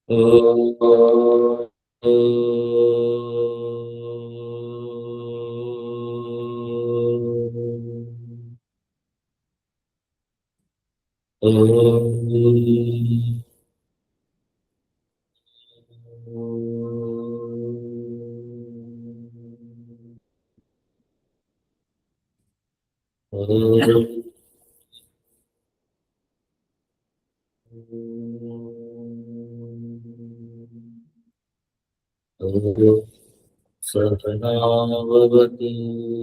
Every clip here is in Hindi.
ओ, ओ, ओ, सहनावतु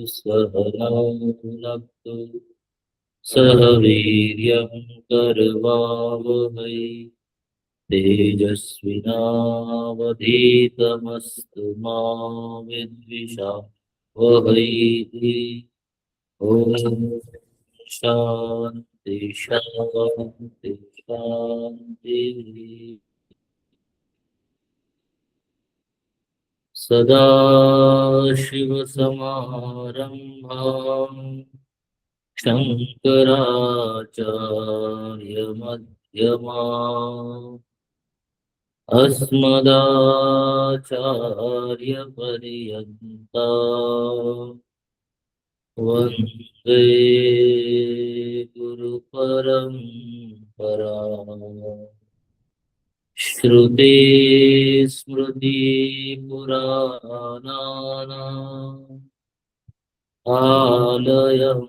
सहनौ भुनक्तु सह वीर्यं करवावहै तेजस्विनावधीतमस्तु मा विद्विषावहै। ॐ शान्ति शान्ति शान्तिः। सदाशिवसमारम्भाम् शङ्कराचार्यमध्यमाम् अस्मदाचार्यपर्यन्ताम् वन्दे गुरुपरम्पराम्। श्रुतिस्मृतिपुराणानाम् आलयं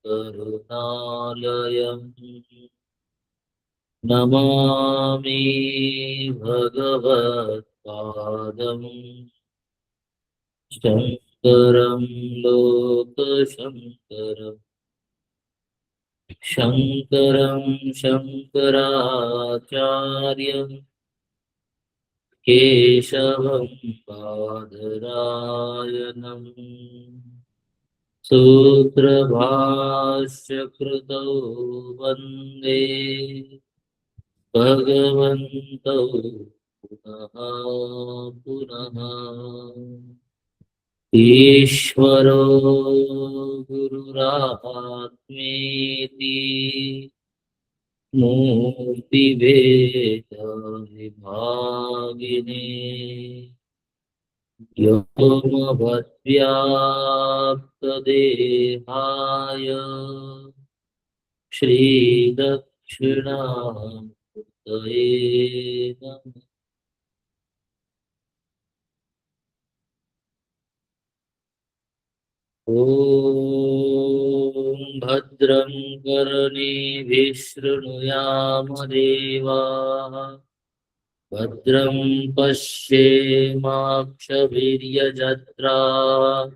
करुणालयम् नमामि भगवत्पादम् शङ्करं लोकशङ्करम् शङ्करं शङ्कराचार्यं केशवं बादरायणम् सूत्रभाष्य कृतौ वन्दे भगवन्तौ पुनः पुनः। ईश्वरो गुरुरात्मेति मूर्तिभेदविभागिने व्योमवद्व्याप्तदेहाय श्रीदक्षिणामूर्तये नमः। ॐ भद्रं कर्णेभिः शृणुयाम देवाः भद्रं पश्येमाक्षभिर्यजत्राः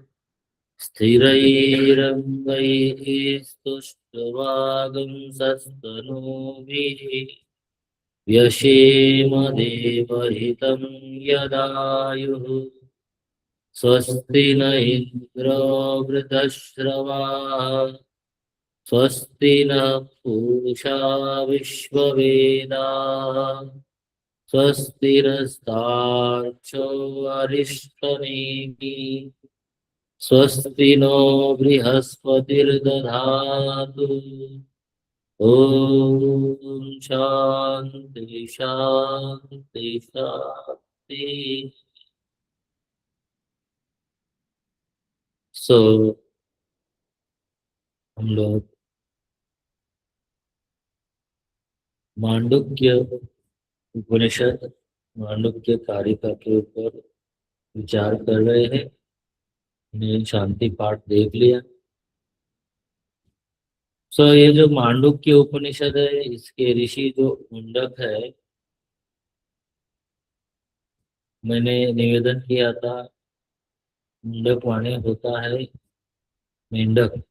स्थिरैरङ्गैः स्तुष्ट्वागुंसस्तनूभिः व्यशेम देवहितं यदायुः स्वस्ति न इन्द्रो वृद्धश्रवाः स्वस्ति न पूषा विश्ववेदाः स्वस्ति नस्तार्क्ष्यो अरिष्टनेमिः स्वस्ति नो बृहस्पतिर्दधातु। ॐ शान्ति शान्ति शान्ति। सो हम लोग मांडुक्य उपनिषद मांडुक्य कारिका के ऊपर विचार कर रहे हैं। हमने शांति पाठ देख लिया। ये जो मांडुक्य उपनिषद है इसके ऋषि जो मुंडक है, मैंने निवेदन किया था मुंडक माने होता है मेंढक,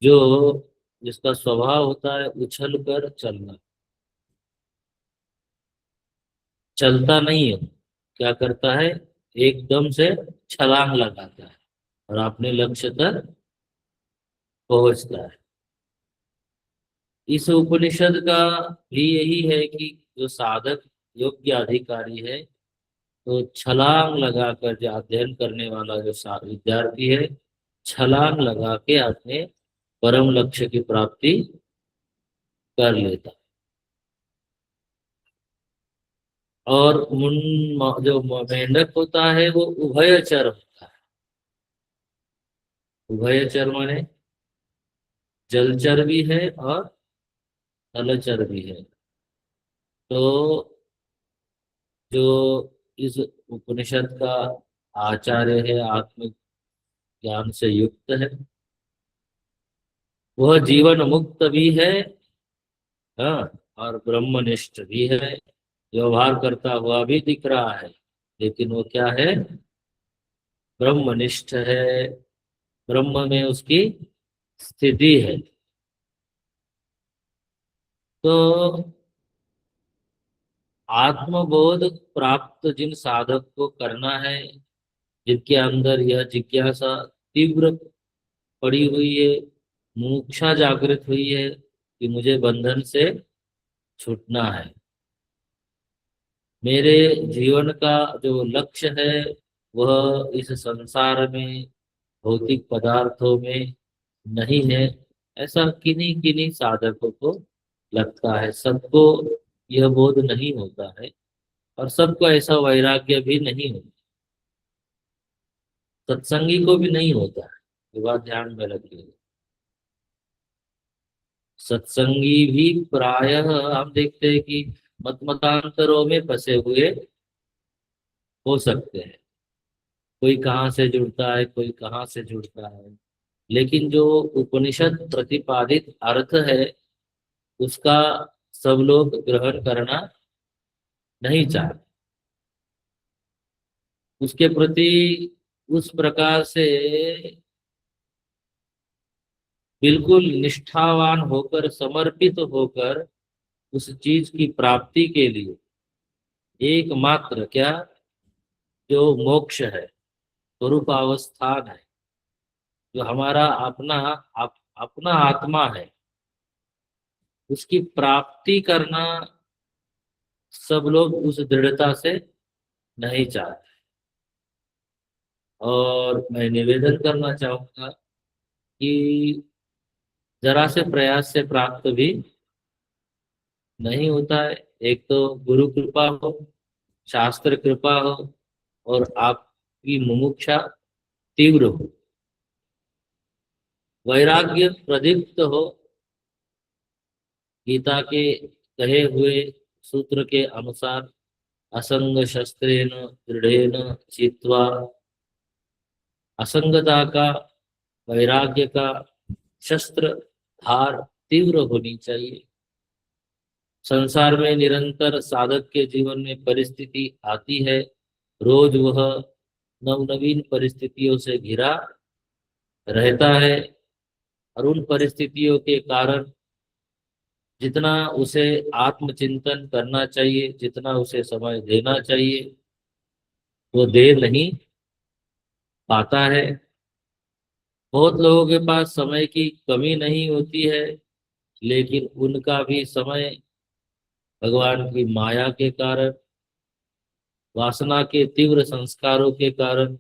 जो जिसका स्वभाव होता है उछल कर चलना, चलता नहीं है, क्या करता है एकदम से छलांग लगाता है और अपने लक्ष्य तक पहुंचता है। इस उपनिषद का भी यही है कि जो साधक योग्य अधिकारी है तो छलांग लगाकर, जो अध्ययन करने वाला जो विद्यार्थी है छलांग लगा के अपने परम लक्ष्य की प्राप्ति कर लेता है। और जो मेंढक होता है वो उभयचर होता है। उभयचर माने जलचर भी है और थलचर भी है। तो जो इस उपनिषद का आचार्य है, आत्मज्ञान से युक्त है, वह जीवन मुक्त भी है, हाँ, और ब्रह्मनिष्ठ भी है। व्यवहार करता हुआ भी दिख रहा है, लेकिन वो क्या है? ब्रह्मनिष्ठ है। ब्रह्म में उसकी स्थिति है। तो आत्मबोध प्राप्त जिन साधक को करना है, जिनके अंदर यह जिज्ञासा तीव्र पड़ी हुई है, मुमुक्षा जागृत हुई है कि मुझे बंधन से छूटना है, मेरे जीवन का जो लक्ष्य है वह इस संसार में भौतिक पदार्थों में नहीं है, ऐसा किन्हीं किन्हीं साधकों को लगता है। सबको यह बोध नहीं होता है, और सबको ऐसा वैराग्य भी नहीं होता। सत्संगी को भी नहीं होता है। ये बात ध्यान में रखिए। सत्संगी भी प्रायः हम देखते हैं कि मत मतांतरों में फंसे हुए हो सकते हैं। कोई कहाँ से जुड़ता है, कोई कहाँ से जुड़ता है, लेकिन जो उपनिषद प्रतिपादित अर्थ है उसका सब लोग ग्रहण करना नहीं चाहते। उसके प्रति उस प्रकार से बिल्कुल निष्ठावान होकर, समर्पित होकर, उस चीज की प्राप्ति के लिए एकमात्र क्या, जो मोक्ष है, स्वरूप अवस्थान है, जो हमारा अपना आत्मा है, उसकी प्राप्ति करना सब लोग उस दृढ़ता से नहीं चाहते। और मैं निवेदन करना चाहूंगा कि जरा से प्रयास से प्राप्त भी नहीं होता है। एक तो गुरु कृपा हो, शास्त्र कृपा हो, और आपकी मुमुक्षा तीव्र हो, वैराग्य प्रदीप्त हो, गीता के कहे हुए सूत्र के अनुसार असंग शस्त्रेण दृढ़ेन चित्वा, असंगता का, वैराग्य का शस्त्र धार तीव्र होनी चाहिए। संसार में निरंतर साधक के जीवन में परिस्थिति आती है, रोज वह नवनवीन परिस्थितियों से घिरा रहता है, और उन परिस्थितियों के कारण जितना उसे आत्मचिंतन करना चाहिए, जितना उसे समय देना चाहिए, वो दे नहीं पाता है। बहुत लोगों के पास समय की कमी नहीं होती है, लेकिन उनका भी समय भगवान की माया के कारण, वासना के तीव्र संस्कारों के कारण,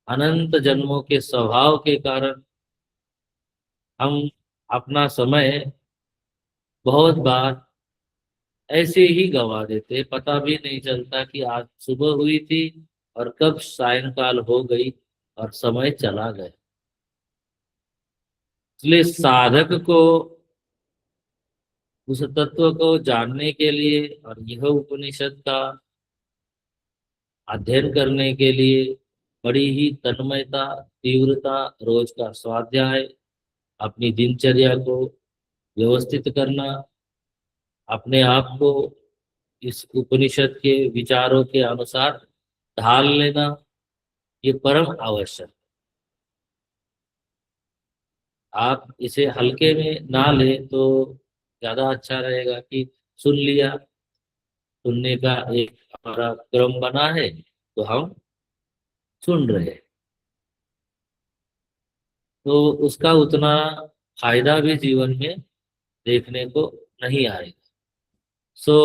अनंत जन्मों के स्वभाव के कारण हम अपना समय बहुत बार ऐसे ही गंवा देते, पता भी नहीं चलता कि आज सुबह हुई थी और कब सायंकाल हो गई और समय चला गया। इसलिए साधक को उस तत्व को जानने के लिए और यह उपनिषद का अध्ययन करने के लिए बड़ी ही तन्मयता, तीव्रता, रोज का स्वाध्याय, अपनी दिनचर्या को व्यवस्थित करना, अपने आप को इस उपनिषद के विचारों के अनुसार ढाल लेना, ये परम आवश्यक। आप इसे हल्के में ना ले तो ज्यादा अच्छा रहेगा कि सुन लिया, सुनने का एक हमारा क्रम बना है, तो हम सुन रहे हैं, तो उसका उतना फायदा भी जीवन में देखने को नहीं आएगा। सो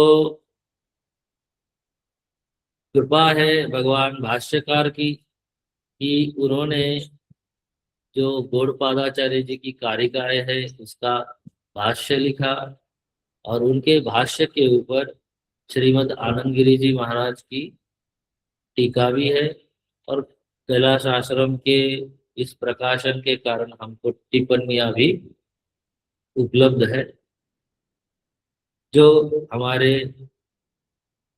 कृपा है भगवान भाष्यकार की कि उन्होंने जो गौड़पादाचार्य जी की कारिकाएं है उसका भाष्य लिखा, और उनके भाष्य के ऊपर श्रीमद् आनंद गिरी जी महाराज की टीका भी है, और कैलाश आश्रम के इस प्रकाशन के कारण हमको टिप्पणियां भी उपलब्ध है, जो हमारे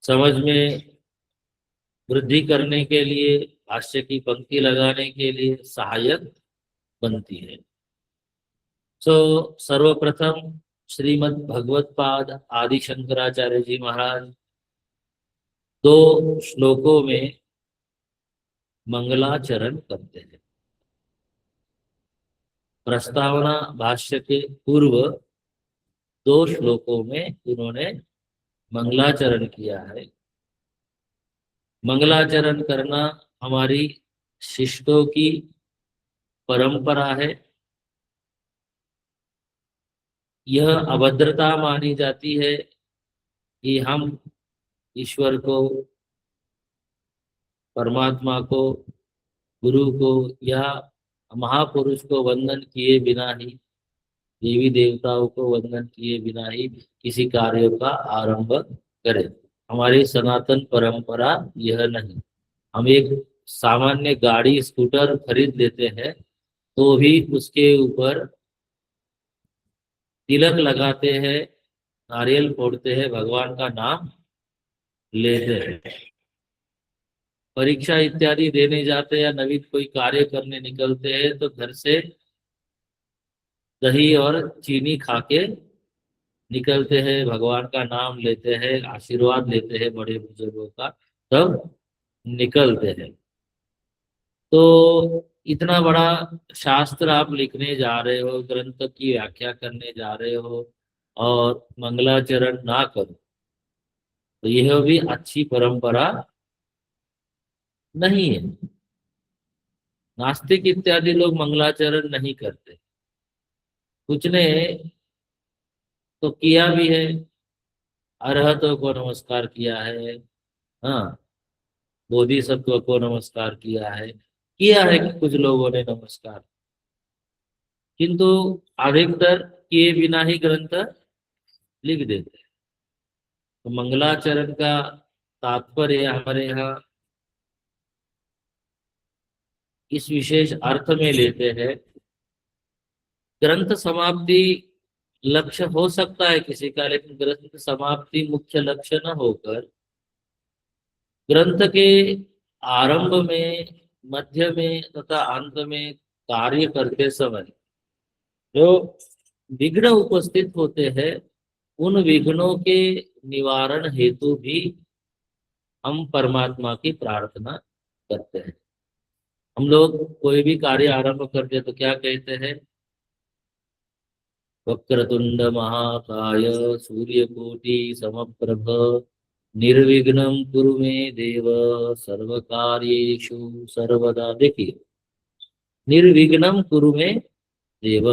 समझ में वृद्धि करने के लिए, भाष्य की पंक्ति लगाने के लिए सहायक बनती है। सो सर्वप्रथम श्रीमद् भगवत पाद आदि शंकराचार्य जी महाराज 2 श्लोकों में मंगलाचरण करते हैं। प्रस्तावना भाष्य के पूर्व 2 श्लोकों में उन्होंने मंगलाचरण किया है। मंगलाचरण करना हमारी शिष्टों की परंपरा है। यह अभद्रता मानी जाती है कि हम ईश्वर को, परमात्मा को, गुरु को या महापुरुष को वंदन किए बिना ही, देवी देवताओं को वंदन किए बिना ही किसी कार्य का आरंभ करें। हमारी सनातन परंपरा यह नहीं। हम एक सामान्य गाड़ी, स्कूटर खरीद लेते हैं तो भी उसके ऊपर तिलक लगाते हैं, नारियल फोड़ते हैं, भगवान का नाम लेते हैं। परीक्षा इत्यादि देने जाते हैं या नवीन कोई कार्य करने निकलते हैं तो घर से दही और चीनी खा के निकलते हैं, भगवान का नाम लेते हैं, आशीर्वाद लेते हैं बड़े बुजुर्गों का, तब निकलते हैं। तो इतना बड़ा शास्त्र आप लिखने जा रहे हो, ग्रंथ की व्याख्या करने जा रहे हो, और मंगलाचरण ना करो तो यह भी अच्छी परंपरा नहीं है। नास्तिक इत्यादि लोग मंगलाचरण नहीं करते। कुछ ने तो किया भी है, अरहतों को नमस्कार किया है, हाँ, बोधिसत्व को नमस्कार किया है कि कुछ लोगों ने नमस्कार, किंतु अधिकतर किए बिना ही ग्रंथ लिख देते हैं। तो मंगलाचरण का तात्पर्य हमारे यहाँ इस विशेष अर्थ में लेते हैं, ग्रंथ समाप्ति लक्ष्य हो सकता है किसी का, लेकिन ग्रंथ समाप्ति मुख्य लक्ष्य न होकर ग्रंथ के आरंभ में, मध्य में तथा अंत में कार्य करते समय जो विघ्न उपस्थित होते हैं, उन विघ्नों के निवारण हेतु भी हम परमात्मा की प्रार्थना करते हैं। हम लोग कोई भी कार्य आरंभ करते तो क्या कहते हैं? वक्रतुंड महाकाय सूर्यकोटि समप्रभ निर्विघ्नं कुरु मे देव सर्व कार्येषु सर्वदा। देखिए, निर्विघ्नं कुरु मे देव,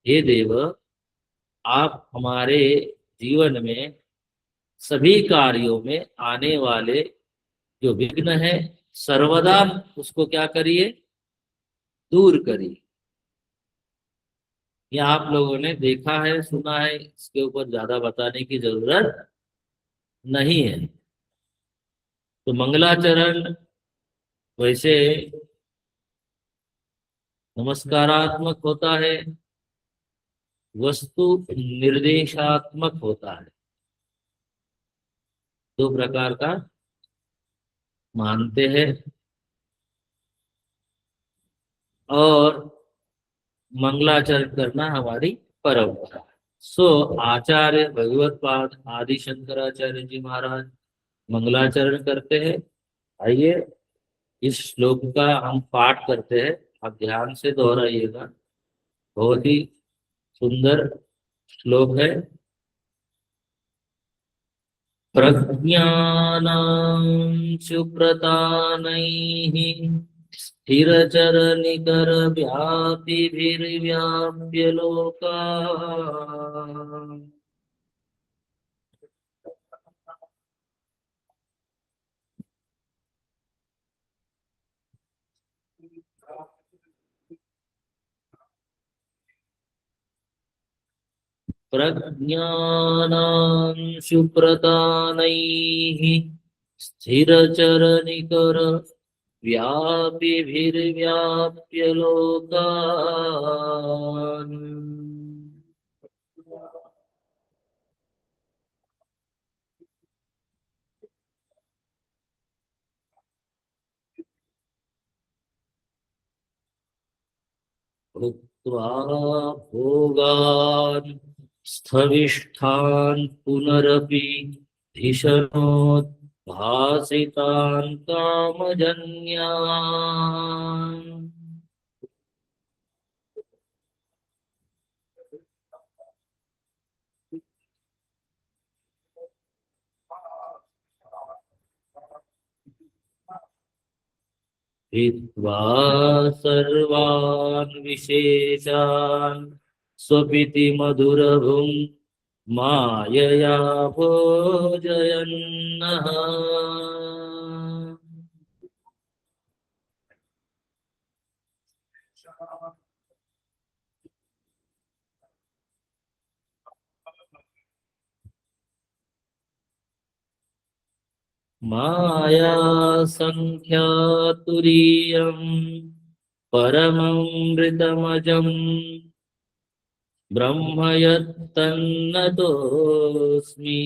हे देव आप हमारे जीवन में सभी कार्यों में आने वाले जो विघ्न है सर्वदा उसको क्या करिए? दूर करिए। यह आप लोगों ने देखा है, सुना है, इसके ऊपर ज्यादा बताने की जरूरत नहीं है। तो मंगलाचरण वैसे नमस्कारात्मक होता है, वस्तु निर्देशात्मक होता है। 2 प्रकार का मानते हैं। और मंगलाचरण करना हमारी परंपरा है। सो आचार्य भगवत पाद आदि शंकराचार्य जी महाराज मंगलाचरण करते हैं। आइए इस श्लोक का हम पाठ करते हैं, आप ध्यान से दोहराइएगा। बहुत ही सुंदर श्लोक है। प्रज्ञानां सुप्रतानैः स्थिरचरनिकर व्याप्तिभिर्व्याप्य लोकाः। प्रज्ञानांशुप्रदानैः स्थिरचरनिकर व्यापिभिर्व्याप्य लोकान्। भुक्त्वा भोगान् स्थविष्ठान् पुनरपि धिषणोद्भासितान् कामजन्यान्। हित्वा सर्वान् विशेषान् स्वपिति मधुरभुं मायया भोजयन्नः। माया संख्यातुरीयम् परममृतमजम् ब्रह्म यत्तन्नतोऽस्मि।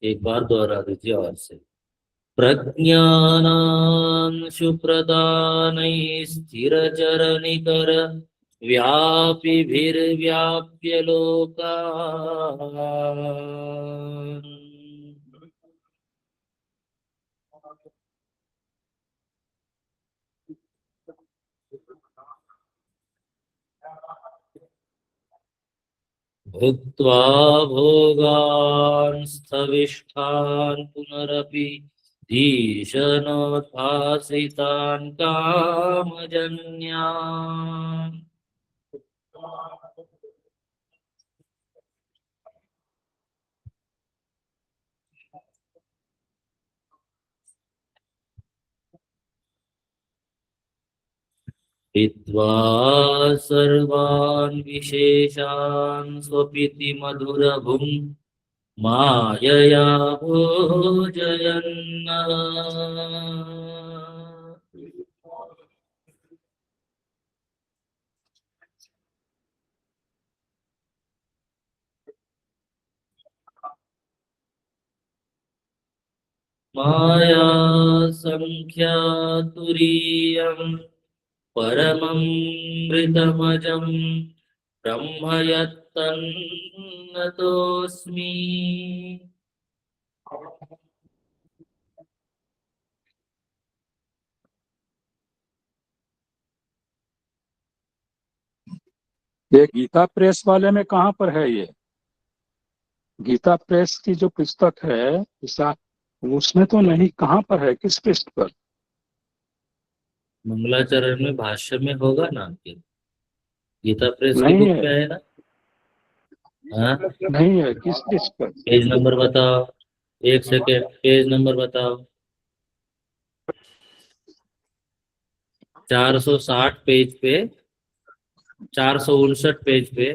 एक बार दोहरा दीजिए और से। प्रज्ञानांशुप्रदानैः स्थिरचरनिकर व्यापिभिर्व्याप्य लोकान्। भुक्त्वा भोगान् स्थविष्ठान् पुनरपि धीशनोद्भासितान् कामजन्यान्। हित्वा सर्वान् विशेषान् स्वपिति मधुरभुं मायया भोजयन्नः। माया संख्यातुरीयम् परममृतमजम् ब्रह्म यत्तन्नतोऽस्मि। ये गीता प्रेस वाले में कहाँ पर है? ये गीता प्रेस की जो पुस्तक है उसमें तो नहीं, कहाँ पर है, किस पृष्ठ पर? मंगलाचरण में भाष्य में होगा ना आपके। गीता प्रेस की नहीं बुक है, पे है ना। हाँ, नहीं है, किस पृष्ठ पर? पेज नंबर बताओ। एक सेकेंड, पेज नंबर बताओ। 460 पेज पे, 459 पेज पे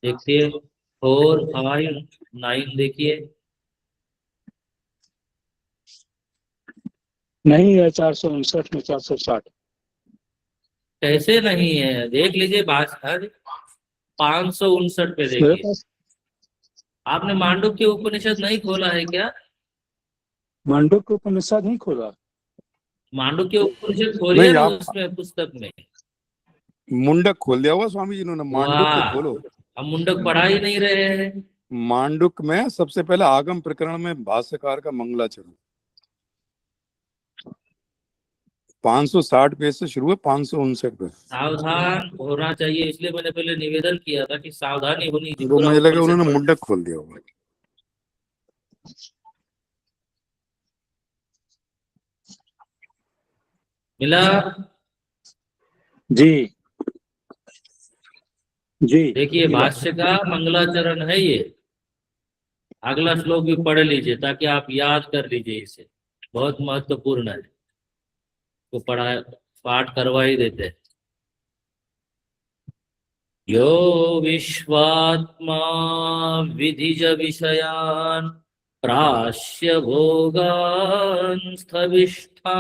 देखिए। 459 देखिए। नहीं है 459 में, 460। कैसे नहीं है, देख लीजिए भाषा। 559 पे मेरे देखिए। पास आपने मांडुक्य उपनिषद नहीं खोला है क्या? मांडुक्य उपनिषद नहीं खोला। मांडुक्य उपनिषद खोलिए नहीं, ना, आप उसमें पुस्तक में। मुंडक खोल दिया होगा स्वामी जी ने। मांडुक्य वाह, खोलो। हम मुंडक पढ़ा ही नहीं रहे हैं। मांडुक में सबसे पहले आगम प्रकरण में भाष्यकार का मंगलाचरण 560 पेज से शुरू है, 559 पे। सावधान होना चाहिए, इसलिए मैंने पहले निवेदन किया था कि सावधानी होनी चाहिए। वो पूरा मुझे लगा उपनिषद उन्होंने पढ़। मुंडक खोल दिया होगा। मिला? जी जी देखिए मिला। भाष्य का मंगलाचरण है ये। अगला श्लोक भी पढ़ लीजिए ताकि आप याद कर लीजिए, इसे बहुत महत्वपूर्ण है, तो पढ़ा पाठ करवा ही देते हैं। यो विश्वात्मा विधिज विषयान् प्राश्य भोगान् स्थविष्ठान्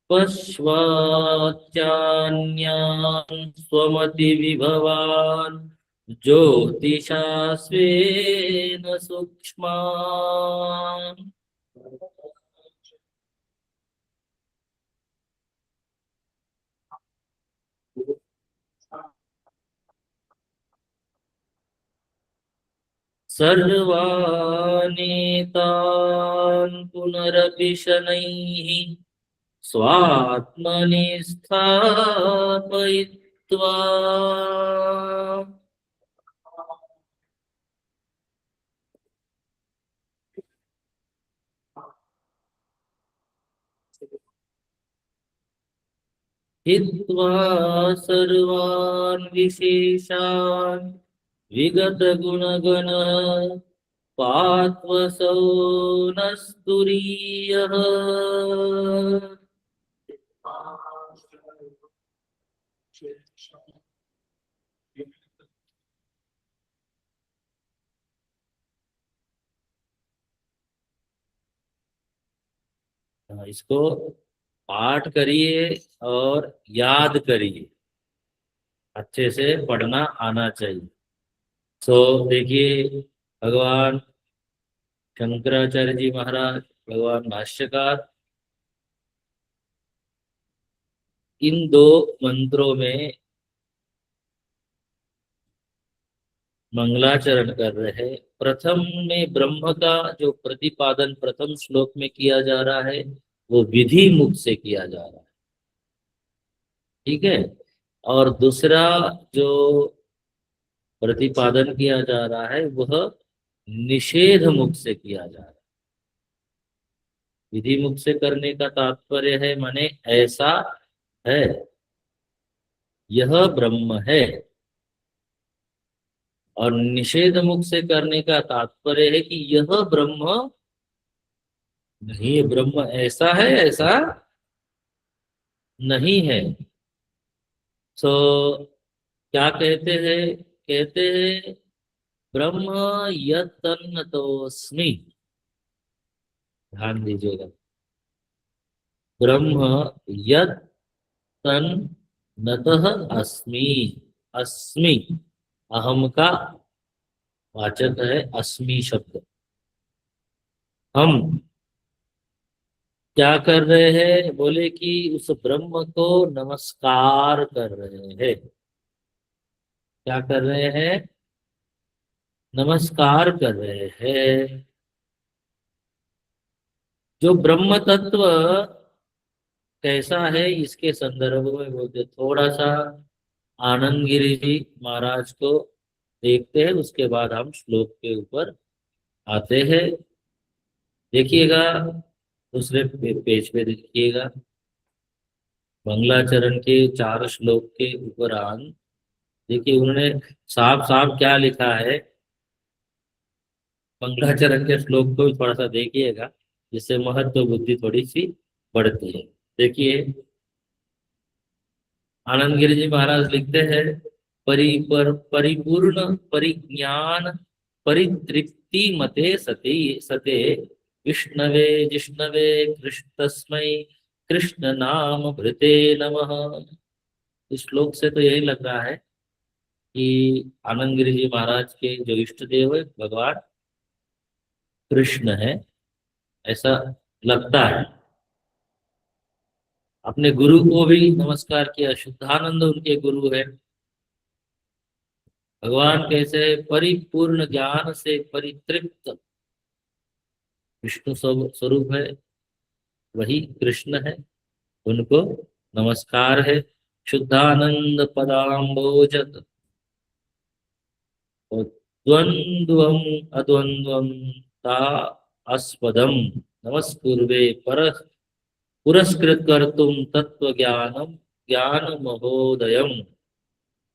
पश्वाच्चान्यान् स्वमतिविभवान् ज्योतिषा स्वेन सूक्ष्मान् सर्वानेतान् पुनरपि शनैः स्वात्मनि स्थापयित्वा हित्वा सर्वान् विशेषान् विगतगुणगण पात्वसौ नस्तुरीयः। इसको पाठ करिए और याद करिए, अच्छे से पढ़ना आना चाहिए। तो देखिए, भगवान शंकराचार्य जी महाराज, भगवान भाष्यकार, इन दो मंत्रों में मंगलाचरण कर रहे हैं। प्रथम में ब्रह्म का जो प्रतिपादन प्रथम श्लोक में किया जा रहा है वो विधि मुख से किया जा रहा है, ठीक है। और दूसरा जो प्रतिपादन किया जा रहा है वह निषेध मुख से किया जा रहा है। विधि मुख से करने का तात्पर्य है माने ऐसा है, यह ब्रह्म है, और निषेध मुख से करने का तात्पर्य है कि यह ब्रह्म नहीं, ब्रह्म ऐसा है, ऐसा नहीं है। तो क्या कहते हैं, कहते हैं ब्रह्म यत्तन्नतोऽस्मि, ध्यान दीजिएगा, ब्रह्म यत्तन्नतः अस्मि। अस्मि अहम का वाचक है अस्मि शब्द। हम क्या कर रहे हैं, बोले कि उस ब्रह्म को नमस्कार कर रहे हैं। क्या कर रहे हैं, नमस्कार कर रहे हैं। जो ब्रह्म तत्व कैसा है इसके संदर्भ में बोलते, थोड़ा सा आनंद गिरी जी महाराज को देखते हैं, उसके बाद हम श्लोक के ऊपर आते हैं। देखिएगा दूसरे पेज पे देखिएगा, मंगलाचरण के 4 श्लोक के उपरांत देखिए उन्होंने साफ साफ क्या लिखा है। मंगलाचरण के श्लोक को भी थोड़ा सा देखिएगा, जिससे महत्व बुद्धि थोड़ी सी बढ़ती है। देखिए आनंद गिरि जी महाराज लिखते हैं, परिपूर्ण परिज्ञान परितृप्ति मते सते सते विष्णवे जिष्णवे कृष्णस्मै कृष्ण नाम भृते नमः। इस श्लोक से तो यही लग रहा है कि आनंद गिरि जी महाराज के जो इष्ट देव है भगवान कृष्ण है, ऐसा लगता है। अपने गुरु को भी नमस्कार किया, शुद्धानंद उनके गुरु है। भगवान कैसे परिपूर्ण ज्ञान से परितृप्त विष्णु स्वरूप है, वही कृष्ण है, उनको नमस्कार है। शुद्धानंद पदाम्बोजत द्वंद्वम अद्वंद्वम ता अस्पदम नमस्कुर्वे पर पुरस्कृत कर्तुम तत्व ज्ञानम ज्ञान महोदयम।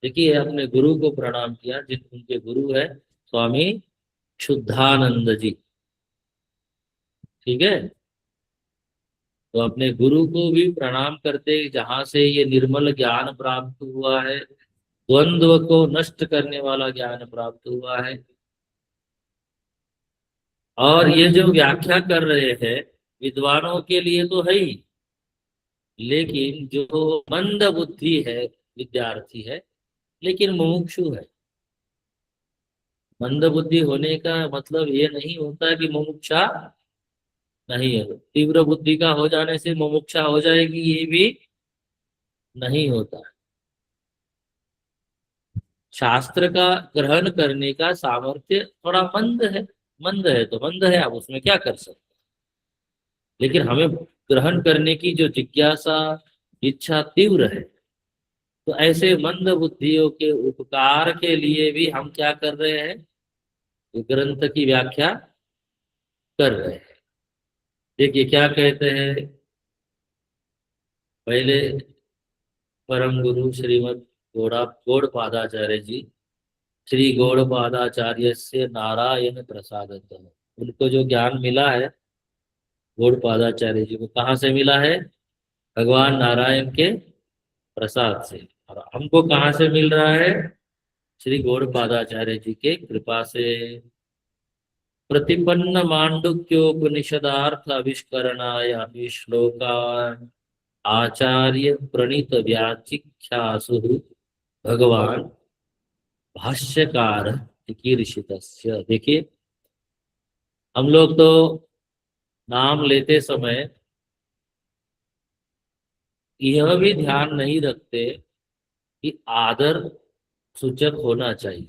देखिए अपने गुरु को प्रणाम किया, जिन उनके गुरु है स्वामी शुद्धानंद जी। ठीक है, तो अपने गुरु को भी प्रणाम करते, जहां से ये निर्मल ज्ञान प्राप्त हुआ है, द्वंद्व को नष्ट करने वाला ज्ञान प्राप्त हुआ है। और ये जो व्याख्या कर रहे हैं विद्वानों के लिए तो है ही, लेकिन जो मंद बुद्धि है, विद्यार्थी है लेकिन मुमुक्षु है। मंद बुद्धि होने का मतलब ये नहीं होता कि मुमुक्षा नहीं है, तीव्र बुद्धि का हो जाने से मुमुक्षा हो जाएगी, ये भी नहीं होता। शास्त्र का ग्रहण करने का सामर्थ्य थोड़ा मंद है तो मंद है, आप उसमें क्या कर सकते हैं। लेकिन हमें ग्रहण करने की जो जिज्ञासा, इच्छा तीव्र है, तो ऐसे मंद बुद्धियों के उपकार के लिए भी हम क्या कर रहे हैं, ग्रंथ की व्याख्या कर रहे हैं। देखिए क्या कहते हैं, पहले परम गुरु श्रीमद गौड़पादाचार्य जी, श्री गौड़पादाचार्य से नारायण प्रसाद, उनको जो ज्ञान मिला है गौड़पादाचार्य जी को, कहाँ से मिला है, भगवान नारायण के प्रसाद से। और हमको कहाँ से मिल रहा है, श्री गौड़पादाचार्य जी के कृपा से। प्रतिपन्न मांडुक्योपनिषदार्थ आविष्करणाय श्लोकान् आचार्य प्रणीत व्याचिख्यासु भगवान भाष्यकार चिकीर्षितस्य। देखिए हम लोग तो नाम लेते समय यह भी ध्यान नहीं रखते कि आदर सूचक होना चाहिए,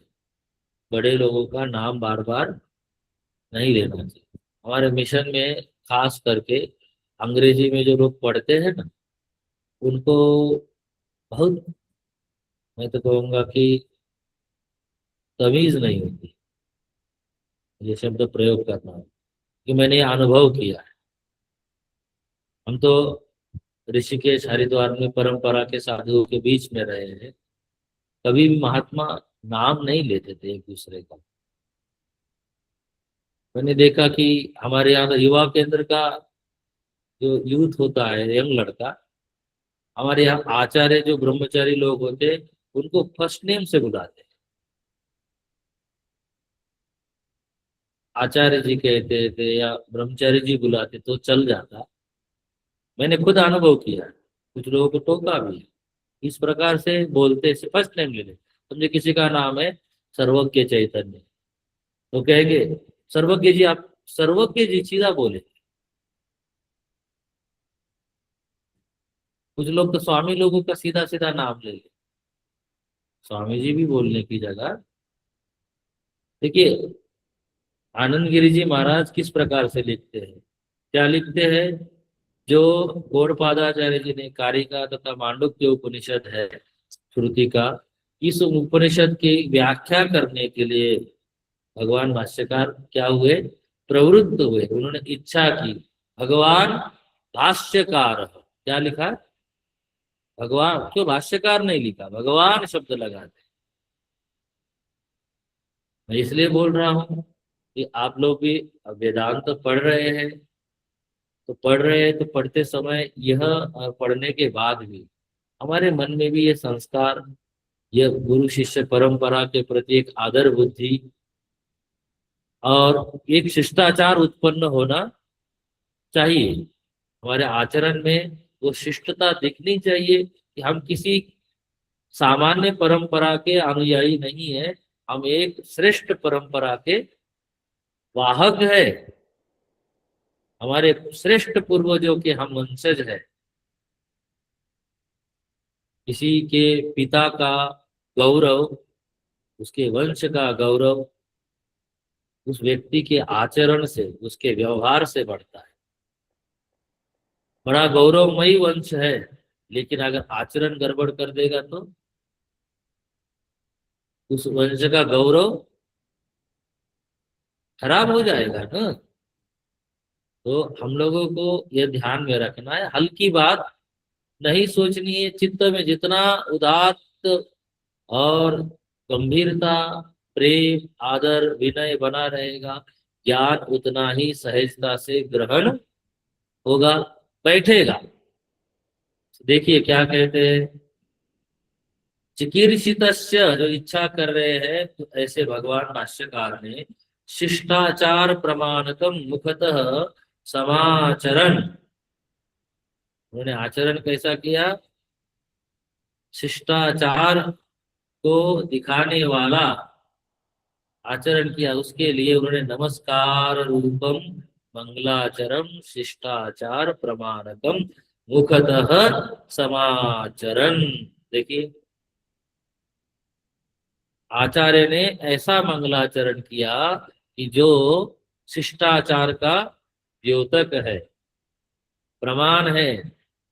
बड़े लोगों का नाम बार बार नहीं लेना चाहिए। हमारे मिशन में खास करके अंग्रेजी में जो लोग पढ़ते हैं ना, उनको बहुत, मैं तो कहूँगा कि तमीज नहीं होती ये शब्द प्रयोग करना, कि मैंने ये अनुभव किया है। हम तो ऋषिकेश हरिद्वार में परंपरा के साधुओं के बीच में रहे हैं, कभी भी महात्मा नाम नहीं लेते थे एक दूसरे का। मैंने देखा कि हमारे यहाँ युवा केंद्र का जो यूथ होता है, यंग लड़का, हमारे यहाँ आचार्य जो ब्रह्मचारी लोग होते उनको फर्स्ट नेम से बुलाते, आचार्य जी कहते थे या ब्रह्मचारी जी बुलाते तो चल जाता। मैंने खुद अनुभव किया है, कुछ लोगों को टोका भी है, इस प्रकार से बोलते से फर्स्ट नेम ले ले। समझे किसी का नाम है सर्वज्ञ चैतन्य, तो कहेंगे सर्वज्ञ जी, आप सर्वज्ञ जी सीधा बोले। कुछ लोग तो स्वामी लोगों का सीधा सीधा नाम ले ले, स्वामी जी भी बोलने की जगह। देखिए आनंद गिरि जी महाराज किस प्रकार से लिखते हैं, क्या लिखते हैं, जो गौड़पादाचार्य जी ने कारिका तथा मांडुक्य उपनिषद है श्रुति का, इस उपनिषद की व्याख्या करने के लिए भगवान भाष्यकार क्या हुए, प्रवृत्त हुए, उन्होंने इच्छा की। भगवान भाष्यकार, क्या लिखा, भगवान, क्यों भाष्यकार नहीं लिखा, भगवान शब्द लगाते। मैं इसलिए बोल रहा हूं कि आप लोग भी वेदांत तो पढ़ रहे हैं, तो पढ़ रहे हैं, तो पढ़ते समय यह पढ़ने के बाद भी हमारे मन में भी ये संस्कार, यह गुरु शिष्य परंपरा के प्रति एक आदर बुद्धि और एक शिष्टाचार उत्पन्न होना चाहिए। हमारे आचरण में वो शिष्टता दिखनी चाहिए कि हम किसी सामान्य परंपरा के अनुयायी नहीं है, हम एक श्रेष्ठ परंपरा के वाहक है, हमारे श्रेष्ठ पूर्वजों के हम वंशज है। किसी के पिता का गौरव, उसके वंश का गौरव उस व्यक्ति के आचरण से, उसके व्यवहार से बढ़ता है। बड़ा गौरवमयी वंश है, लेकिन अगर आचरण गड़बड़ कर देगा तो उस वंश का गौरव खराब हो जाएगा ना। तो हम लोगों को यह ध्यान में रखना है, हल्की बात नहीं सोचनी है। चित्त में जितना उदात्त और गंभीरता, प्रेम, आदर, विनय बना रहेगा, ज्ञान उतना ही सहजता से ग्रहण होगा, बैठेगा। देखिए क्या कहते हैं, चिकीर्षितस्य, जो इच्छा कर रहे हैं, तो ऐसे भगवान भाष्यकार ने शिष्टाचार प्रमाणकम मुखतः समाचरण, उन्होंने आचरण कैसा किया, शिष्टाचार को दिखाने वाला आचरण किया। उसके लिए उन्होंने नमस्कार रूपम मंगलाचरम शिष्टाचार प्रमाणकम मुखतः समाचरण। देखिए आचार्य ने ऐसा मंगलाचरण किया कि जो शिष्टाचार का द्योतक है, प्रमाण है,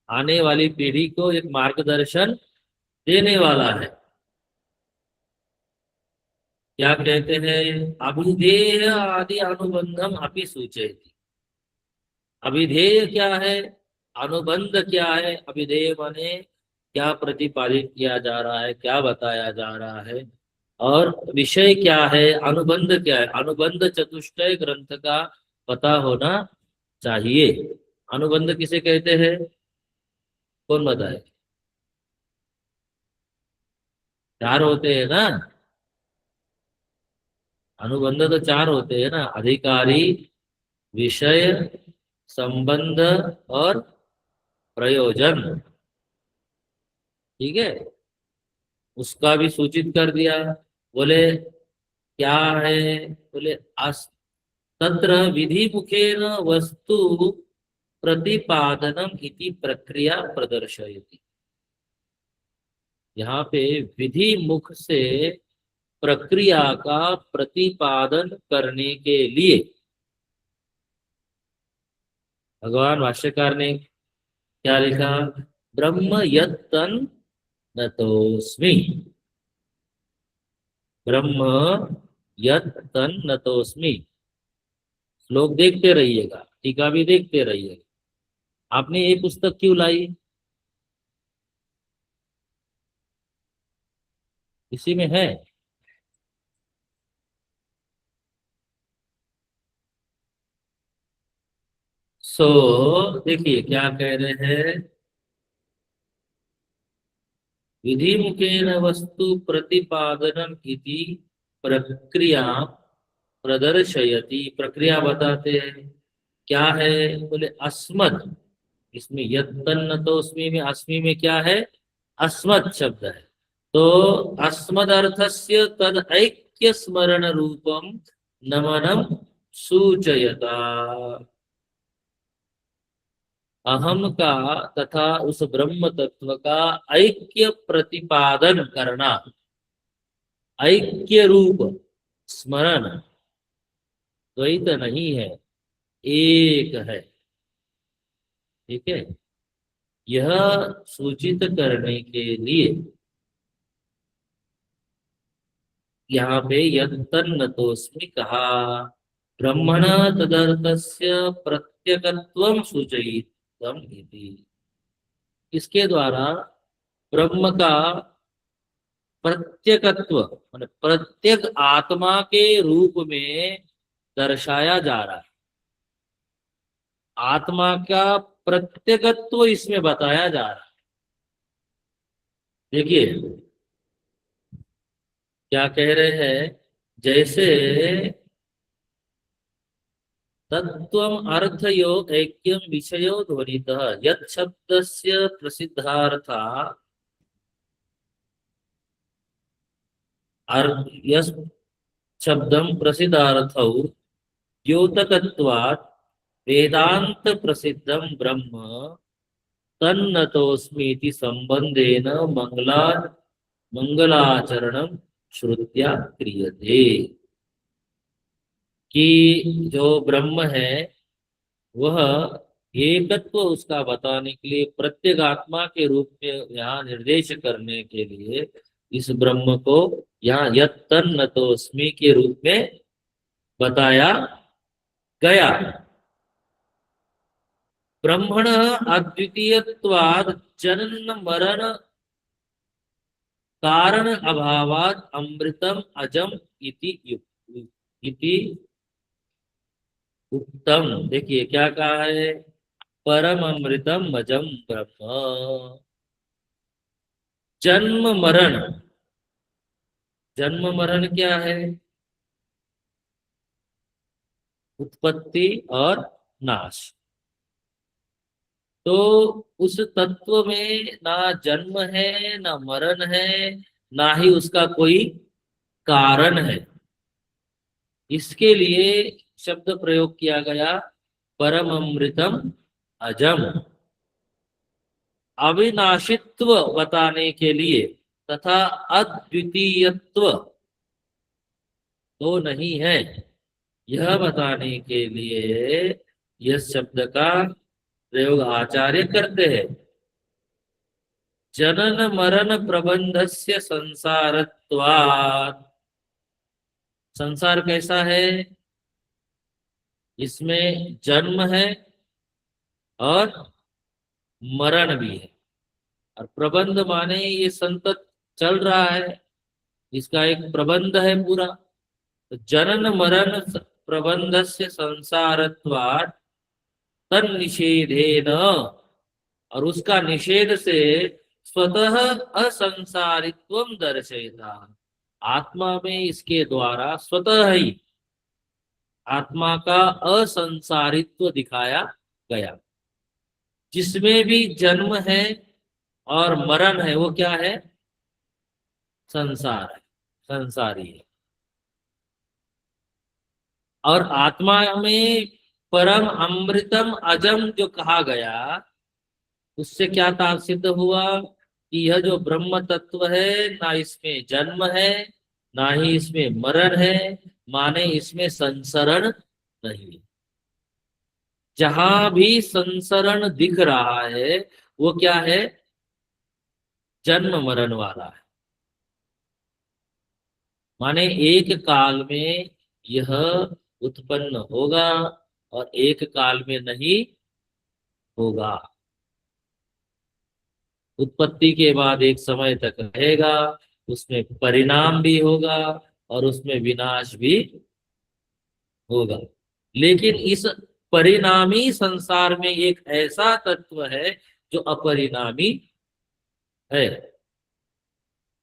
आने वाली पीढ़ी को एक मार्गदर्शन देने वाला है। क्या कहते हैं, अभिधेय आदि अनुबंधम अपि सूचयति। अभिधेय क्या है, अनुबंध क्या है। अभिधेय माने क्या प्रतिपादित किया जा रहा है, क्या बताया जा रहा है, और विषय क्या है, अनुबंध क्या है। अनुबंध चतुष्टय ग्रंथ का पता होना चाहिए। अनुबंध किसे कहते हैं, कौन बताए, चार होते हैं ना, अनुबंध तो चार होते हैं ना, अधिकारी, विषय, संबंध और प्रयोजन। ठीक है, उसका भी सूचित कर दिया। बोले क्या है, बोले तत्र विधि मुखेन वस्तु प्रतिपादनम इति प्रक्रिया प्रदर्शयति। यहाँ पे विधि मुख से प्रक्रिया का प्रतिपादन करने के लिए भगवान भाष्यकार ने क्या लिखा, ब्रह्म यत्तन नतोस्मि, ब्रह्म यत्तन नतोस्मि। श्लोक देखते रहिएगा, टीका भी देखते रहिएगा। आपने ये पुस्तक क्यों लाई, इसी में है। सो देखिए क्या कह रहे हैं, विधि मुखेन वस्तु प्रतिपादनम इति प्रक्रिया प्रदर्शयति। प्रक्रिया बताते हैं, क्या है, बोले अस्मद, इसमें यत्तन तो उसमें में अस्मि में क्या है, अस्मद शब्द है। तो अस्मद अर्थस्य तद ऐक्य स्मरण रूपम नमनम सूचयता। अहम का तथा उस ब्रह्म तत्व का ऐक्य प्रतिपादन करना, ऐक्य रूप स्मरण, द्वैत नहीं है, एक है। ठीक है, यह सूचित करने के लिए यहाँ पे यत्तन्नतोस्मि कहा। ब्रह्मण तदर्थस्य प्रत्यकत्वं सूचयितम् इति। इसके द्वारा ब्रह्म का प्रत्यकत्व माने प्रत्येक आत्मा के रूप में दर्शाया जा रहा है। आत्मा का प्रत्यकत्व इसमें बताया जा रहा है। देखिए क्या कह रहे हैं, जैसे तत्त्वम् अर्थयो ऐक्यं विषयो ध्वनितः यत् शब्दस्य प्रसिद्धार्था यस् शब्दं प्रसिद्धार्थौ द्योतकत्वात् वेदांत प्रसिद्धं ब्रह्म तन्नतोस्मि इति संबंधेन मंगलाचरणं श्रुत्या क्रियते। कि जो ब्रह्म है वह एकत्व उसका बताने के लिए प्रत्येक आत्मा के रूप में यहाँ निर्देश करने के लिए इस ब्रह्म को यहाँ यत्तन्नतोस्मि के रूप में बताया गया। ब्रह्मण अद्वितीयत्वाद जनन मरण कारण अभावात अमृतम अजम इति उत्तम। देखिए क्या कहा है, परम अमृतम अजम ब्रह्म। जन्म मरण, जन्म मरण क्या है? उत्पत्ति और नाश। तो उस तत्व में ना जन्म है ना मरण है, ना ही उसका कोई कारण है। इसके लिए शब्द प्रयोग किया गया परम अमृतम अजम। अविनाशित्व बताने के लिए तथा अद्वितीयत्व तो नहीं है, यह बताने के लिए यह शब्द का प्रयोग आचार्य करते हैं। जनन मरण प्रबंधस्य संसारत्वात्। संसार कैसा है? इसमें जन्म है और मरण भी है। और प्रबंध माने ये संतत चल रहा है, इसका एक प्रबंध है पूरा। तो जनन मरण प्रबंधस्य संसारत्वात् तन्निषेधेन, और उसका निषेध से स्वतः असंसारित्वम दर्शयता। आत्मा में इसके द्वारा स्वतः ही आत्मा का असंसारित्व दिखाया गया। जिसमें भी जन्म है और मरण है वो क्या है? संसार है, संसारी है। और आत्मा में परम अमृतम अजम जो कहा गया, उससे क्या सिद्ध हुआ कि यह जो ब्रह्म तत्व है, ना इसमें जन्म है ना ही इसमें मरण है, माने इसमें संसरण नहीं। जहां भी संसरण दिख रहा है वो क्या है? जन्म मरण वाला है। माने एक काल में यह उत्पन्न होगा और एक काल में नहीं होगा। उत्पत्ति के बाद एक समय तक रहेगा, उसमें परिणाम भी होगा और उसमें विनाश भी होगा। लेकिन इस परिणामी संसार में एक ऐसा तत्व है जो अपरिणामी है।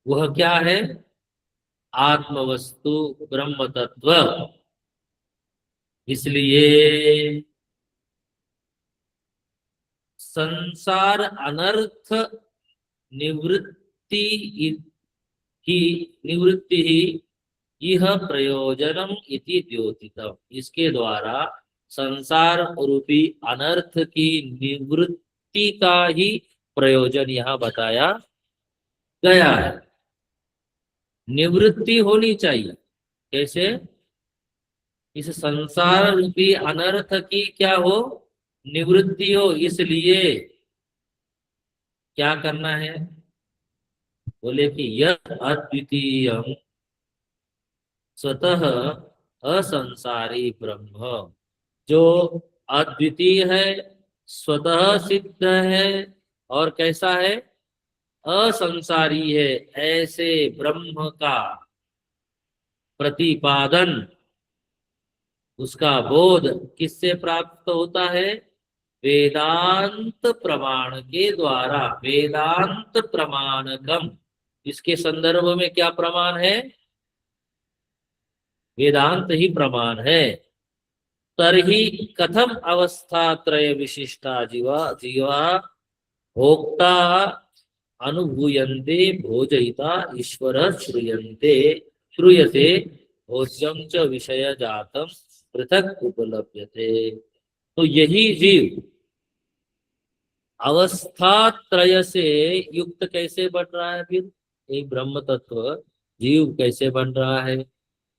वह क्या है? आत्मवस्तु ब्रह्म तत्व। इसलिए संसार अनर्थ निवृत्ति ही निवृत्ति ही यह प्रयोजनम इति द्योतितम। इसके द्वारा संसार रूपी अनर्थ की निवृत्ति का ही प्रयोजन यहाँ बताया गया है। निवृत्ति होनी चाहिए। कैसे? इस संसार रूपी अनर्थ की क्या हो? निवृत्ति हो। इसलिए क्या करना है? बोले कि यह अद्वितीय स्वतः असंसारी ब्रह्म, जो अद्वितीय है, स्वतः सिद्ध है और कैसा है? असंसारी है। ऐसे ब्रह्म का प्रतिपादन, उसका बोध किससे प्राप्त होता है? वेदांत प्रमाण के द्वारा। वेदांत प्रमाणकम, इसके संदर्भ में क्या प्रमाण है? वेदांत ही प्रमाण है। तरहि कथम अवस्था त्रय विशिष्टा जीवा जीवा भोक्ता अनुभूयन्ते भोजयिता ईश्वर श्रूयन्ते श्रूयते भोज्यम च विषय जातम पृथक उपलभ्यते। तो यही जीव अवस्था त्रय से युक्त कैसे बन रहा है? फिर एक ब्रह्म तत्व जीव कैसे बन रहा है?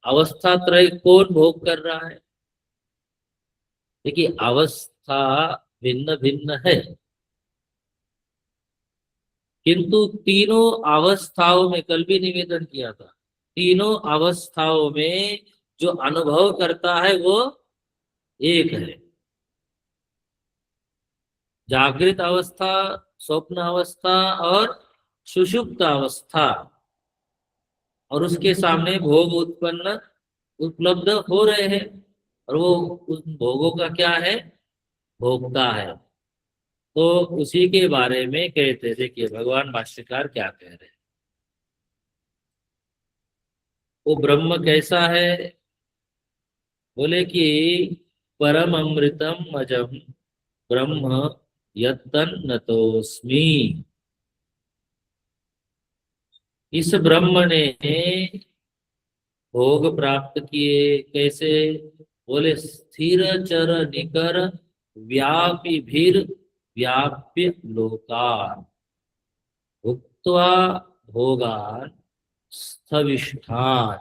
अवस्था त्रय कौन भोग कर रहा है? देखिए अवस्था भिन्न भिन्न है, किंतु तीनों अवस्थाओं में, कल भी निवेदन किया था, तीनों अवस्थाओं में जो अनुभव करता है वो एक है। जागृत अवस्था, स्वप्न अवस्था और सुषुप्त अवस्था, और उसके सामने भोग उत्पन्न उपलब्ध हो रहे हैं, और वो उस भोगों का क्या है, भोगता है। तो उसी के बारे में कहते, देखिए भगवान भाष्यकार क्या कह रहे हैं। वो ब्रह्म कैसा है, बोले कि परम अमृतम अजम ब्रह्म यत्तन्नतोस्मि। इस ब्रह्म ने भोग प्राप्त किए कैसे, बोले स्थिर चर निकर व्यापी भीर व्याप्य लोकान भुक्त्वा भोगान स्थविष्ठान।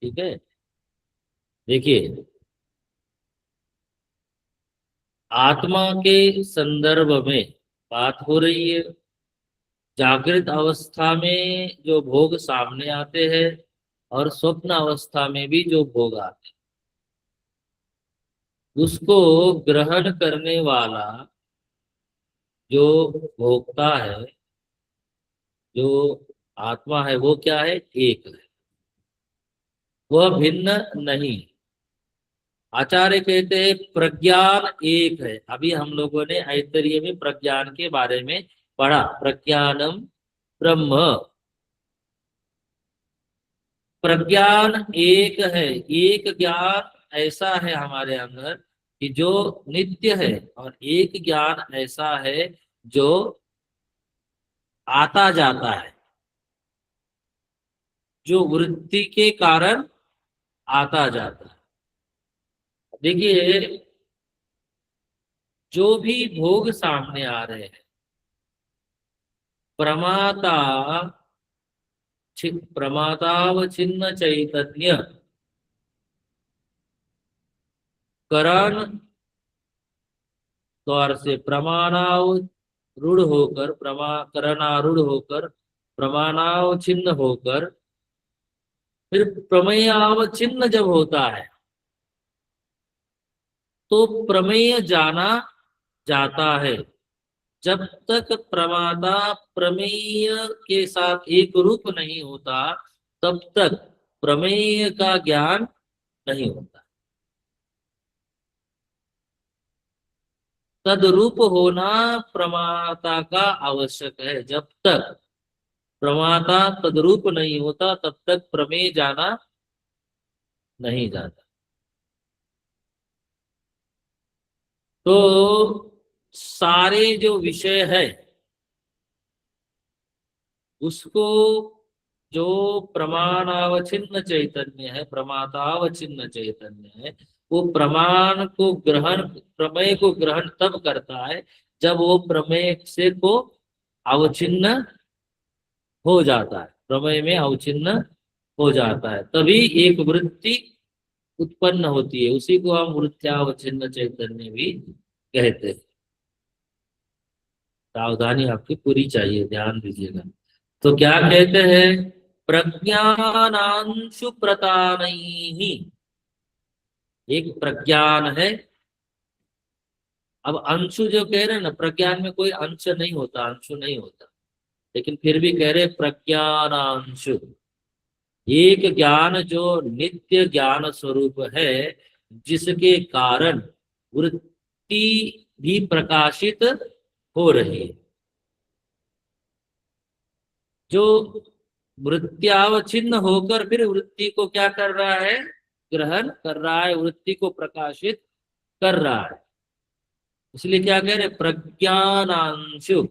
ठीक है, देखिए आत्मा के संदर्भ में बात हो रही है। जागृत अवस्था में जो भोग सामने आते हैं और स्वप्न अवस्था में भी जो भोग आते हैं, उसको ग्रहण करने वाला जो भोक्ता है, जो आत्मा है, वो क्या है, एक है, वह भिन्न नहीं। आचार्य कहते हैं प्रज्ञान एक है। अभी हम लोगों ने ऐतरेय में प्रज्ञान के बारे में पढ़ा, प्रज्ञानम ब्रह्म, प्रज्ञान एक है। एक ज्ञान ऐसा है हमारे अंदर कि जो नित्य है, और एक ज्ञान ऐसा है जो आता जाता है, जो वृत्ति के कारण आता जाता है। देखिए जो भी भोग सामने आ रहे हैं, प्रमाता प्रमातावचिन्न चैतन्य करण द्वार से प्रमाणारूढ़ होकर, करणारूढ़ होकर, प्रमाणावचिन्न होकर, फिर प्रमेयावचिन्न जब होता है तो प्रमेय जाना जाता है। जब तक प्रमाता प्रमेय के साथ एक रूप नहीं होता, तब तक प्रमेय का ज्ञान नहीं होता। तद्रूप होना प्रमाता का आवश्यक है। जब तक प्रमाता तद्रूप नहीं होता, तब तक प्रमेय जाना नहीं जाता। तो सारे जो विषय है उसको, जो प्रमाणावचिन्न चैतन्य है, प्रमातावचिन्न चैतन्य है, वो प्रमाण को ग्रहण, प्रमेय को ग्रहण तब करता है जब वो प्रमेय से को अवचिन्न हो जाता है, प्रमेय में अवचिन्न हो जाता है, तभी एक वृत्ति उत्पन्न होती है। उसी को हम वृत्त्यावचिन्न चैतन्य भी कहते हैं। सावधानी आपकी पूरी चाहिए, ध्यान दीजिएगा। तो क्या कहते हैं, प्रज्ञानांशु प्रतानैहि। एक प्रज्ञान है। अब अंशु जो कह रहे हैं ना, प्रज्ञान में कोई अंश नहीं होता, अंशु नहीं होता, लेकिन फिर भी कह रहे प्रज्ञानांशु। एक ज्ञान जो नित्य ज्ञान स्वरूप है, जिसके कारण वृत्ति भी प्रकाशित हो रही है, जो वृत्त्यावचिन्न होकर फिर वृत्ति को क्या कर रहा है, ग्रहण कर रहा है, वृत्ति को प्रकाशित कर रहा है। इसलिए क्या कह रहे, प्रज्ञानांशु।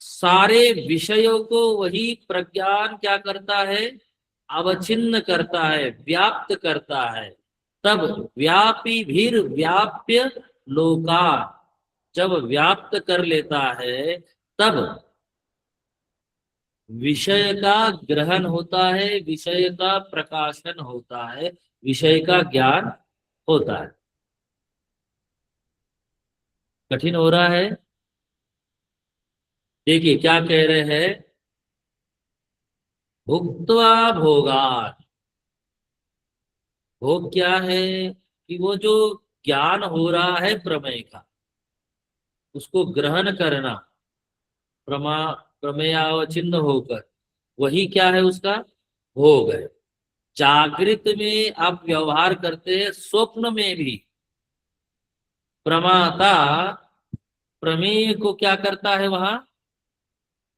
सारे विषयों को वही प्रज्ञान क्या करता है, अवचिन्न करता है, व्याप्त करता है। तब व्यापी भीर व्याप्य लोका, जब व्याप्त कर लेता है तब विषय का ग्रहण होता है, विषय का प्रकाशन होता है, विषय का ज्ञान होता है। कठिन हो रहा है। देखिए क्या कह रहे हैं, भुक्त्वा भोगान। भोग क्या है कि वो जो ज्ञान हो रहा है प्रमेय का, उसको ग्रहण करना, प्रमेयावचिन्न होकर, वही क्या है उसका भोग है। जागृत में आप व्यवहार करते हैं, स्वप्न में भी प्रमाता प्रमेय को क्या करता है, वहां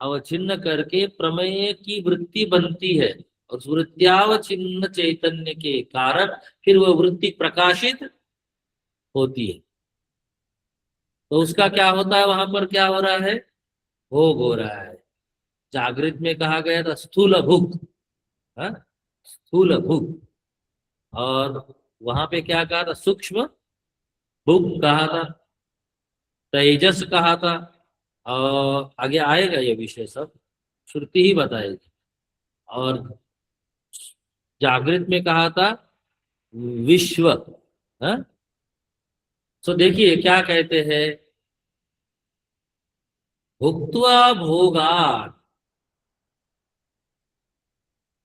अवचिन्न करके प्रमेय की वृत्ति बनती है, और उस वृत्त्यावचिन्न चैतन्य के कारण फिर वह वृत्ति प्रकाशित होती है। तो उसका क्या होता है, वहां पर क्या हो रहा है, भोग हो रहा है। जागृत में कहा गया था स्थूल भुक, हाँ? स्थूल भुक, और वहां पे क्या कहा था, सूक्ष्म भुक कहा था, तेजस कहा था, और आगे आएगा ये विषय सब, श्रुति ही बताएगी। और जागृत में कहा था विश्व, हाँ? तो देखिए क्या कहते हैं, भुक्त्वा भोगात्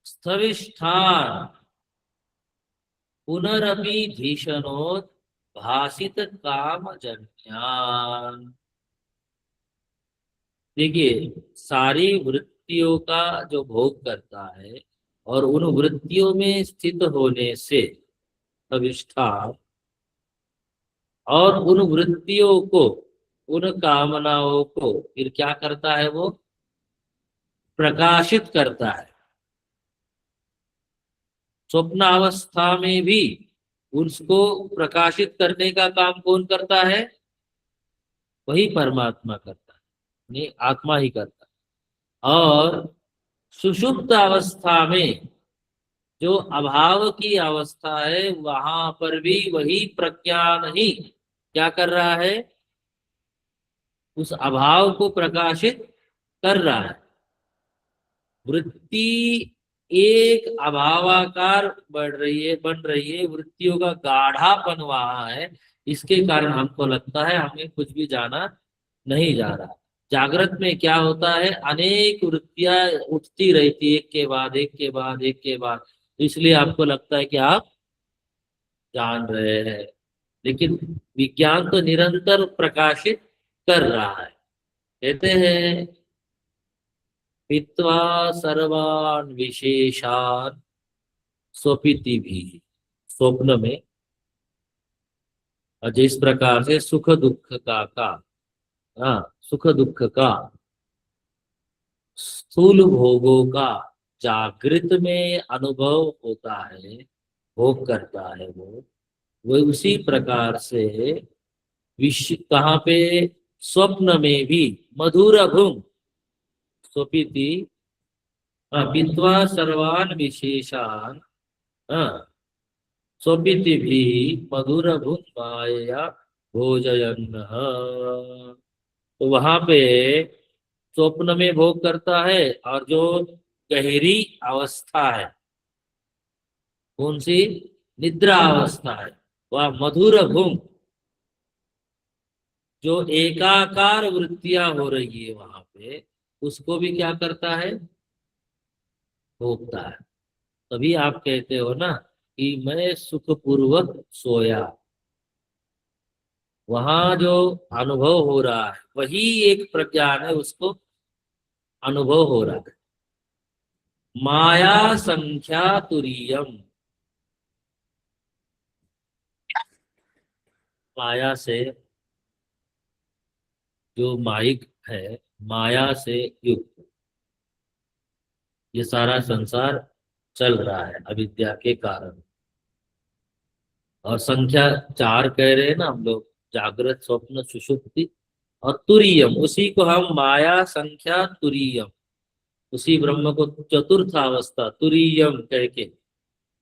स्थविष्ठान् पुनरपि धीशनोत् भासित काम जन्यान्। देखिए सारी वृत्तियों का जो भोग करता है और उन वृत्तियों में स्थित होने से अविष्ठा, और उन वृत्तियों को, उन कामनाओं को फिर क्या करता है, वो प्रकाशित करता है। स्वप्न अवस्था में भी उसको प्रकाशित करने का काम कौन करता है, वही परमात्मा करता है, नहीं आत्मा ही करता है। और सुषुप्त अवस्था में जो अभाव की अवस्था है, वहां पर भी वही प्रज्ञान ही क्या कर रहा है, उस अभाव को प्रकाशित कर रहा है। वृत्ति एक अभावाकार बन रही है, वृत्तियों का गाढ़ापन वहां है, इसके कारण हमको लगता है हमें कुछ भी जाना नहीं जा रहा। जागृत में क्या होता है, अनेक वृत्तियां उठती रहती है, एक के बाद एक के बाद एक के बाद, तो इसलिए आपको लगता है कि आप जान रहे हैं, लेकिन विज्ञान तो निरंतर प्रकाशित कर रहा है। कहते हैं हित्वा सर्वान् विशेषान् स्वपिति भी, स्वप्न में जिस प्रकार से सुख दुख का हाँ सुख दुख का, स्थूल भोगों का जागृत में अनुभव होता है, भोग करता है वो उसी प्रकार से विश्व कहाँ पे, स्वप्न में भी मधुर भुंग स्वपिति पीत्वा सर्वान् विशेषान्, हाँ, स्वपिति भी मधुर भुंग माया भोजयन्। तो वहां पे स्वप्न में भोग करता है, और जो गहरी अवस्था है, कौन सी, निद्रा अवस्था है, वह मधुर भुंग, जो एकाकार वृत्तियां हो रही है वहां पे, उसको भी क्या करता है, भोगता है। तभी आप कहते हो ना कि मैं सुखपूर्वक सोया, वहां जो अनुभव हो रहा है वही एक प्रज्ञान है, उसको अनुभव हो रहा है। माया संख्या तुरीयम, माया से, जो माइक है, माया से युक्त ये सारा संसार चल रहा है अविद्या के कारण। और संख्या चार कह रहे हैं ना हम लोग, जागृत स्वप्न सुषुप्ति और तुरीयम, उसी को हम माया संख्या तुरीयम, उसी ब्रह्म को चतुर्थ अवस्था तुरीयम कह के,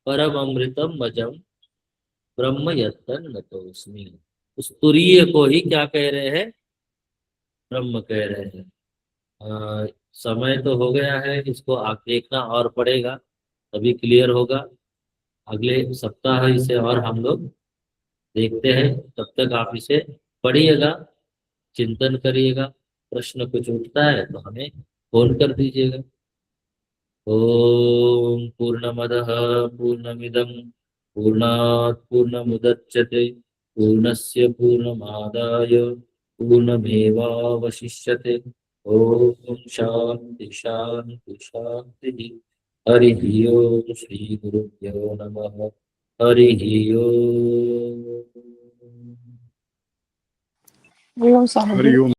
परम अमृतम मजम ब्रह्म यत्तन नतोस्मि, उस तुरीय को ही क्या कह रहे हैं, ब्रह्म कह रहे हैं। समय तो हो गया है, इसको आप देखना और पड़ेगा, तभी क्लियर होगा। अगले सप्ताह इसे और हम लोग देखते हैं, तब तक आप इसे पढ़िएगा, चिंतन करिएगा। प्रश्न कुछ उठता है तो हमें फोन कर दीजिएगा। ओम पूर्णमदः पूर्णमिदं पूर्णात् पूर्णमुदच्यते पूर्णस्य पूर्णमादाय पूर्णमेवावशिष्यते। ओम शांति शांति शांति। हरि ओम श्री गुरुभ्यो नमः। हरि ओम। ओम स्वामी जी। हरिओम।